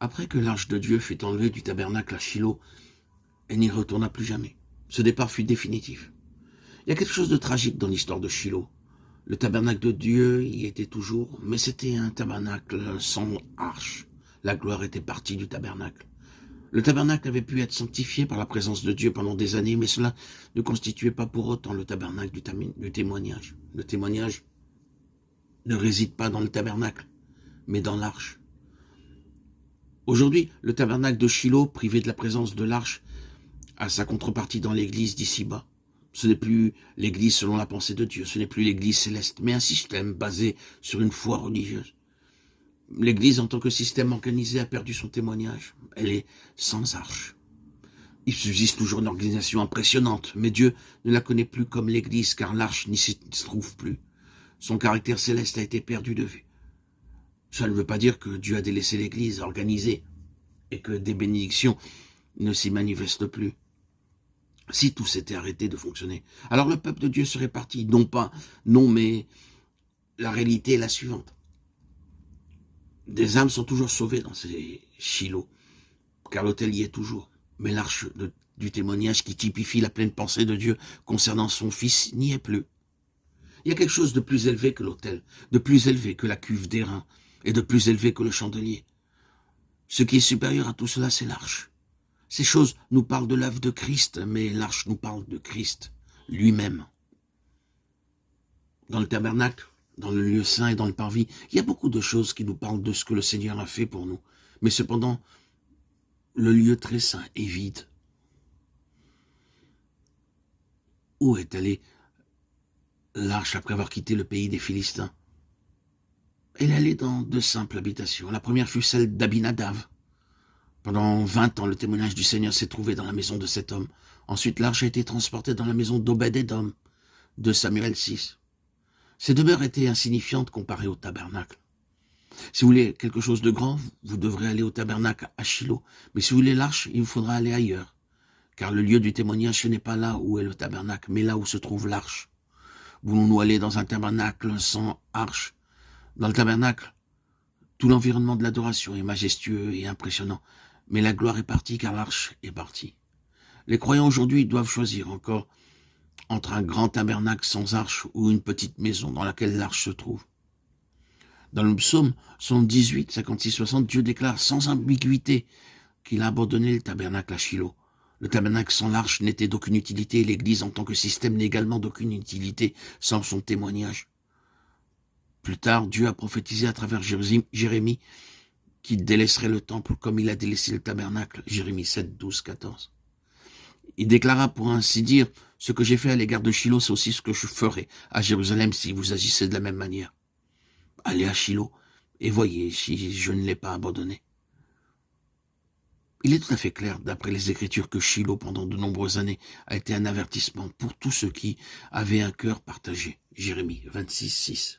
Après que l'arche de Dieu fut enlevée du tabernacle à Shilo, elle n'y retourna plus jamais. Ce départ fut définitif. Il y a quelque chose de tragique dans l'histoire de Shilo. Le tabernacle de Dieu y était toujours, mais c'était un tabernacle sans arche. La gloire était partie du tabernacle. Le tabernacle avait pu être sanctifié par la présence de Dieu pendant des années, mais cela ne constituait pas pour autant le tabernacle du témoignage. Le témoignage ne réside pas dans le tabernacle, mais dans l'arche. Aujourd'hui, le tabernacle de Shilo, privé de la présence de l'arche, a sa contrepartie dans l'église d'ici-bas. Ce n'est plus l'église selon la pensée de Dieu, ce n'est plus l'église céleste, mais un système basé sur une foi religieuse. L'église en tant que système organisé a perdu son témoignage. Elle est sans arche. Il subsiste toujours une organisation impressionnante, mais Dieu ne la connaît plus comme l'église, car l'arche n'y se trouve plus. Son caractère céleste a été perdu de vue. Ça ne veut pas dire que Dieu a délaissé l'église organisée et que des bénédictions ne s'y manifestent plus. Si tout s'était arrêté de fonctionner, alors le peuple de Dieu serait parti. Non, mais la réalité est la suivante. Des âmes sont toujours sauvées dans ces Shiloh, car l'autel y est toujours. Mais l'arche du témoignage qui typifie la pleine pensée de Dieu concernant son Fils n'y est plus. Il y a quelque chose de plus élevé que l'autel, de plus élevé que la cuve d'airain, et de plus élevé que le chandelier. Ce qui est supérieur à tout cela, c'est l'arche. Ces choses nous parlent de l'œuvre de Christ, mais l'arche nous parle de Christ lui-même. Dans le tabernacle, dans le lieu saint et dans le parvis, il y a beaucoup de choses qui nous parlent de ce que le Seigneur a fait pour nous. Mais cependant, le lieu très saint est vide. Où est allée l'arche après avoir quitté le pays des Philistins? Elle est allée dans de simples habitations. La première fut celle d'Abinadav. Pendant 20 ans, le témoignage du Seigneur s'est trouvé dans la maison de cet homme. Ensuite, l'arche a été transportée dans la maison d'Obed-Édom, de Samuel 6. Ces demeures étaient insignifiantes comparées au tabernacle. Si vous voulez quelque chose de grand, vous devrez aller au tabernacle à Shilo. Mais si vous voulez l'arche, il vous faudra aller ailleurs. Car le lieu du témoignage, ce n'est pas là où est le tabernacle, mais là où se trouve l'arche. Voulons-nous aller dans un tabernacle sans arche? Dans le tabernacle, tout l'environnement de l'adoration est majestueux et impressionnant. Mais la gloire est partie car l'arche est partie. Les croyants aujourd'hui doivent choisir encore entre un grand tabernacle sans arche ou une petite maison dans laquelle l'arche se trouve. Dans le psaume 118, 56, 60, Dieu déclare sans ambiguïté qu'il a abandonné le tabernacle à Shilo. Le tabernacle sans l'arche n'était d'aucune utilité et l'Église en tant que système n'est également d'aucune utilité sans son témoignage. Plus tard, Dieu a prophétisé à travers Jérémie qu'il délaisserait le temple comme il a délaissé le tabernacle. Jérémie 7, 12, 14. Il déclara pour ainsi dire, ce que j'ai fait à l'égard de Shilo, c'est aussi ce que je ferai à Jérusalem si vous agissez de la même manière. Allez à Shilo et voyez si je ne l'ai pas abandonné. Il est tout à fait clair, d'après les Écritures, que Shilo, pendant de nombreuses années, a été un avertissement pour tous ceux qui avaient un cœur partagé. Jérémie 26, 6.